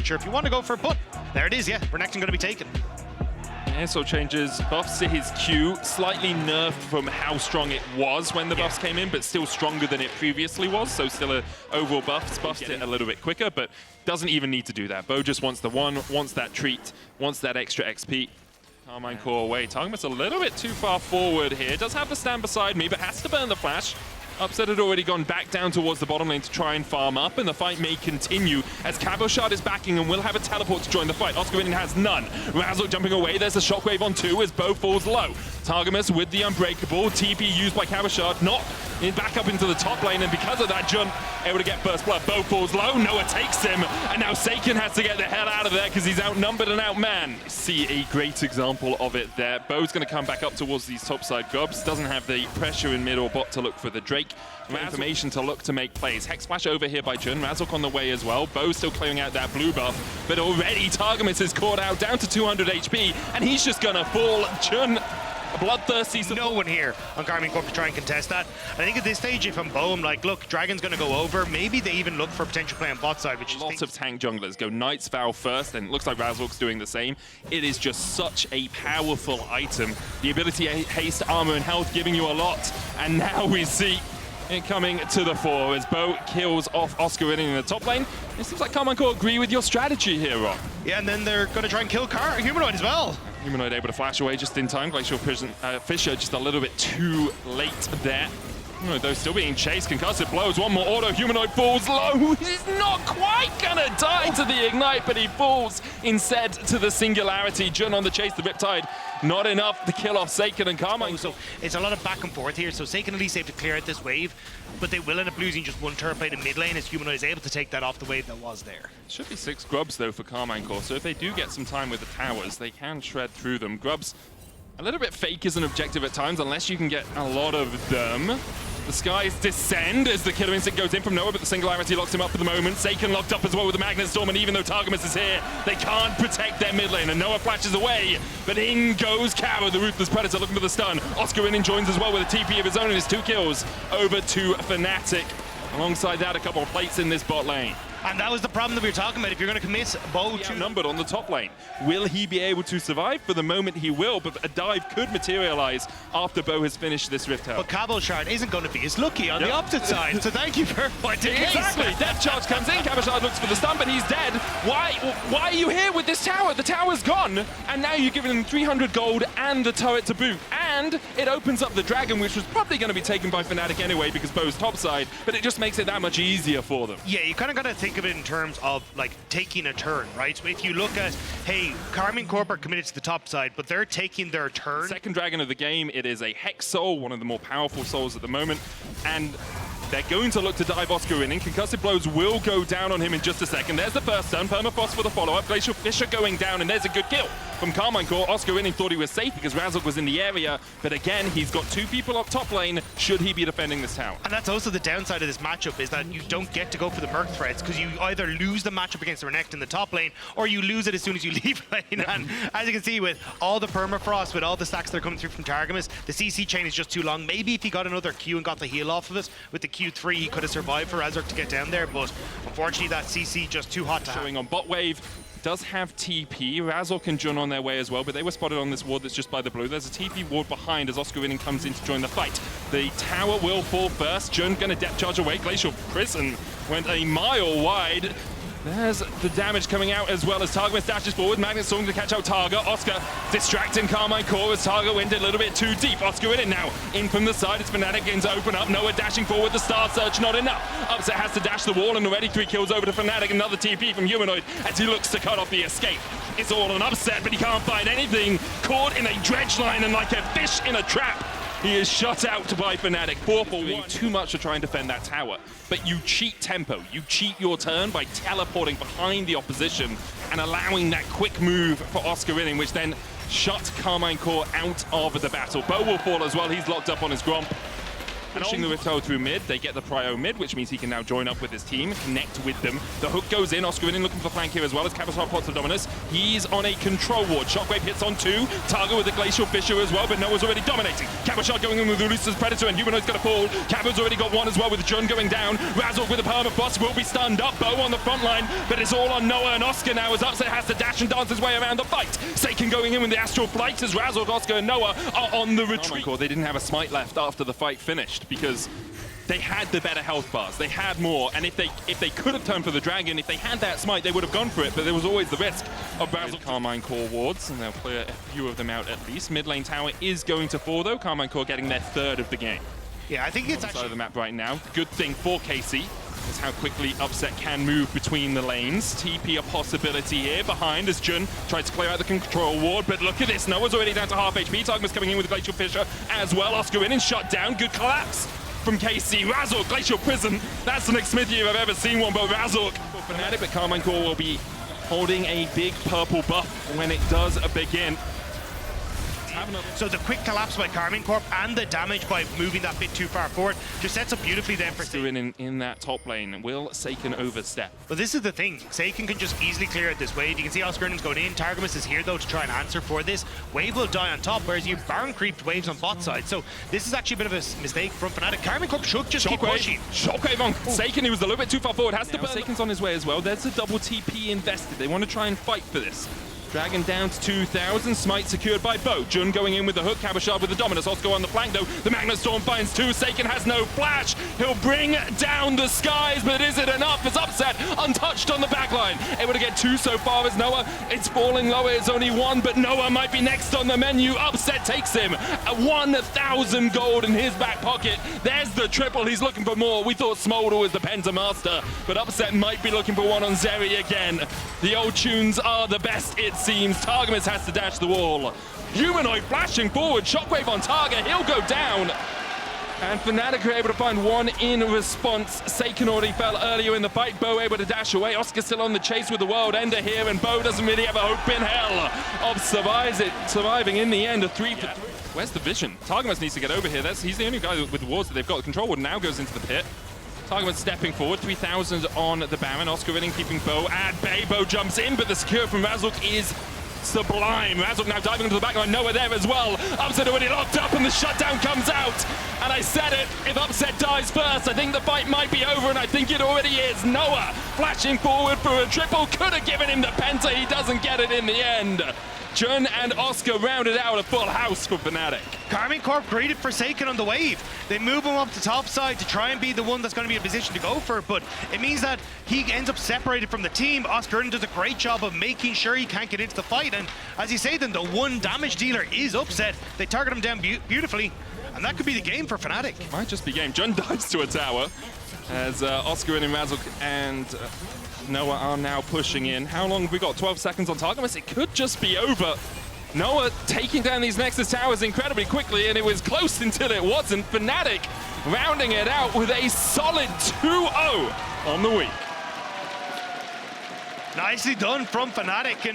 sure if you want to go for it, but there it is, yeah, Renekton going to be taken. So changes buffs to his Q, slightly nerfed from how strong it was when the buffs came in, but still stronger than it previously was, so still a overall buffs it a little bit quicker, but doesn't even need to do that. Bo just wants the one, wants that treat, wants that extra XP. Karmine Corp away. Target's a little bit too far forward here. Does have the stand beside me, but has to burn the flash. Upset had already gone back down towards the bottom lane to try and farm up, and the fight may continue as KazaLoLLCShighlights is backing and will have a teleport to join the fight. oscarwinning has none. Razzle jumping away. There's a shockwave on 2 as Bo falls low. Targamas with the unbreakable. TP used by KazaLoLLCShighlights, not back up into the top lane, and because of that, Jun able to get burst blood. Bo falls low. Noah takes him, and now Saken has to get the hell out of there because he's outnumbered and outmanned. See a great example of it there. Bo's going to come back up towards these topside grubs. Doesn't have the pressure in mid or bot to look for the Drake. Information to look to make plays. Hex Flash over here by Jun. Razork on the way as well. Bo still clearing out that blue buff, but already Targamas is caught out down to 200 HP, and he's just gonna fall. Jun, bloodthirsty. No one here on Karmine Corp to try and contest that. I think at this stage, if I'm Bo, I'm like, look, Dragon's gonna go over. Maybe they even look for potential play on bot side, which is lots of tank junglers go Knight's Vow first, and it looks like Razork's doing the same. It is just such a powerful item. The ability to haste armor and health giving you a lot, and now we see it coming to the fore as Bo kills off oscarwinning in the top lane. It seems like Karmine Corp agree with your strategy here, Rob. Yeah, and then they're going to try and kill Humanoid as well. Humanoid able to flash away just in time. Glacial Fisher just a little bit too late there. Though still being chased, concussive blows, one more auto, Humanoid falls low. He's not quite gonna die to the ignite, but he falls instead to the singularity. Jun on the chase, the Riptide, not enough to kill off Saken and Karmine. So it's a lot of back and forth here, so Saken at least able to clear out this wave, but they will end up losing just one turret plate in mid lane as Humanoid is able to take that off the wave that was there. Should be 6 grubs though for Karmine Corp, so if they do get some time with the towers, they can shred through them. Grubs, a little bit fake as an objective at times, unless you can get a lot of them. The skies descend as the killer instinct goes in from Noah, but the singularity locks him up for the moment. Saken locked up as well with the Magnet Storm, and even though Targamas is here, they can't protect their mid lane, and Noah flashes away, but in goes Cabo, the Ruthless Predator, looking for the stun. oscarwinning joins as well with a TP of his own and his 2 kills over to Fnatic. Alongside that, a couple of plates in this bot lane. And that was the problem that we were talking about. If you're going to commit Bo to... outnumbered on the top lane. Will he be able to survive? For the moment he will, but a dive could materialize after Bo has finished this Rift Hell. But KazaLoLLCShighlights isn't going to be as lucky on the opposite side, so thank you for pointing it out. Exactly, Death Charge comes in, KazaLoLLCShighlights looks for the stun, but he's dead. Why are you here with this tower? The tower's gone, and now you're giving him 300 gold and the turret to boot. And it opens up the Dragon, which was probably going to be taken by Fnatic anyway because Bo's topside, but it just makes it that much easier for them. Yeah, you kind of got to think of it in terms of like taking a turn, right? So if you look at, hey, Karmine Corp are committed to the top side, but they're taking their turn. Second Dragon of the game, it is a Hex Soul, one of the more powerful souls at the moment, and they're going to look to dive oscarwinning. Concussive blows will go down on him in just a second. There's the first stun, Permafrost for the follow-up. Glacial Fisher going down, and there's a good kill from Karmine Corp. oscarwinning thought he was safe because Razork was in the area, but again, he's got 2 people up top lane should he be defending this tower. And that's also the downside of this matchup, is that you don't get to go for the Merc threats because you either lose the matchup against the Renekton in the top lane, or you lose it as soon as you leave lane. And as you can see, with all the Permafrost, with all the stacks that are coming through from Targamas, the CC chain is just too long. Maybe if he got another Q and got the heal off of it, with the Q3, he could have survived for Razork to get down there, but unfortunately that CC just too hot to have. Showing on bot wave, does have TP. Razork and Jun on their way as well, but they were spotted on this ward that's just by the blue. There's a TP ward behind as oscarwinning comes in to join the fight. The tower will fall first. Jun gonna depth charge away. Glacial Prison went a mile wide. There's the damage coming out as well as Targamas dashes forward. Magnet Storm to catch out Targa. Oscar distracting Karmine Corp as Targa went a little bit too deep. oscarwinning now in from the side. It's Fnatic begins to open up. Noah dashing forward. The Star Search not enough. Upset has to dash the wall, and already 3 kills over to Fnatic. Another TP from Humanoid as he looks to cut off the escape. It's all an upset, but he can't find anything. Caught in a dredge line and like a fish in a trap. He is shut out by Fnatic. 4 for 1. Too much to try and defend that tower. But you cheat tempo. You cheat your turn by teleporting behind the opposition and allowing that quick move for oscarwinning, which then shut Karmine Corp out of the battle. Bo will fall as well. He's locked up on his Gromp. Pushing the Rito through mid, they get the prio mid, which means he can now join up with his team, connect with them. The hook goes in, Oscar in looking for flank here as well as KazaLoLLCShighlights pots of dominus. He's on a control ward. Shockwave hits on 2, Target with the Glacial Fissure as well, but Noah's already dominating. KazaLoLLCShighlights going in with Ulises Predator and Humanoid's gonna fall. Kaba's already got one as well with Jun going down. Razork with the permafrost will be stunned up. Bo on the front line, but it's all on Noah and Oscar now as Upset has to dash and dance his way around the fight. Seiken going in with the Astral Flight as Razork, Oscar and Noah are on the retreat. They didn't have a smite left after the fight finished because they had the better health bars, they had more, and if they could have turned for the dragon, if they had that smite, they would have gone for it, but there was always the risk of Carmine Corp wards, and they'll clear a few of them out at least. Mid lane tower is going to fall though, Carmine Corp getting their 3rd of the game. Yeah, I think it's on the actually side of the map right now. Good thing for KC is how quickly Upset can move between the lanes. TP a possibility here behind as Jun tries to clear out the control ward, but look at this, Noah's already down to half HP. Target's coming in with the Glacial Fissure as well. Oscar in and shut down. Good collapse from KC. Razork, Glacial Prison. That's the next Smithy if I've ever seen one, but Razork for Fnatic, but Carmine Corp will be holding a big purple buff when it does begin. So the quick collapse by Karmine Corp and the damage by moving that bit too far forward just sets up beautifully then for Seiken. In that top lane, will Seiken overstep? Well, this is the thing. Seiken can just easily clear it this wave. You can see Oscar going in. Targamas is here though to try and answer for this. Wave will die on top, whereas you Baron creeped waves on bot side. So this is actually a bit of a mistake from Fnatic. Karmine Corp should just keep pushing. Shockwave on Seiken, he was a little bit too far forward. Has to burn. Seiken's on his way as well. There's a double TP invested. They want to try and fight for this. Dragon down to 2,000, smite secured by Bo. Jun going in with the hook, KazaLoLLCShighlights with the dominus. Oscar on the flank though, the Magnet Storm finds 2. Seiken has no flash. He'll bring down the skies, but is it enough? As Upset untouched on the backline. Able to get 2 so far as Noah. It's falling lower, it's only 1, but Noah might be next on the menu. Upset takes him. 1,000 gold in his back pocket. There's the triple, he's looking for more. We thought Smolder was the Penta Master, but Upset might be looking for one on Zeri again. The old tunes are the best, it seems. Targamas has to dash the wall. Humanoid flashing forward, Shockwave on target, he'll go down. And Fnatic are able to find one in response. Seiken already fell earlier in the fight. Bo able to dash away. Oscar still on the chase with the World Ender here, and Bo doesn't really have a hope in hell of surviving in the end. A 3 for 3. Where's the vision? Targamas needs to get over here. He's the only guy with the wards that they've got. The control ward now goes into the pit. Targamas stepping forward, 3,000 on the Baron. Oscar winning, keeping Bo at bay. Bo jumps in, but the secure from Razork is sublime. Razork now diving into the backline, Noah there as well. Upset already locked up and the shutdown comes out. And I said it, if Upset dies first, I think the fight might be over, and I think it already is. Noah flashing forward for a triple, could have given him the penta, he doesn't get it in the end. Jun and Oscar rounded out a full house for Fnatic. Karmine Corp greeted for Seiken on the wave. They move him up the top side to try and be the one that's going to be in a position to go for it, but it means that he ends up separated from the team. Oscar does a great job of making sure he can't get into the fight, and as you say then, the one damage dealer is Upset. They target him down beautifully, and that could be the game for Fnatic. Might just be game. Jun dives to a tower as Oscar and Razork and Noah are now pushing in. How long have we got? 12 seconds on Targamas. It could just be over. Noah taking down these Nexus towers incredibly quickly, and it was close until it wasn't. Fnatic rounding it out with a solid 2-0 on the week. Nicely done from Fnatic.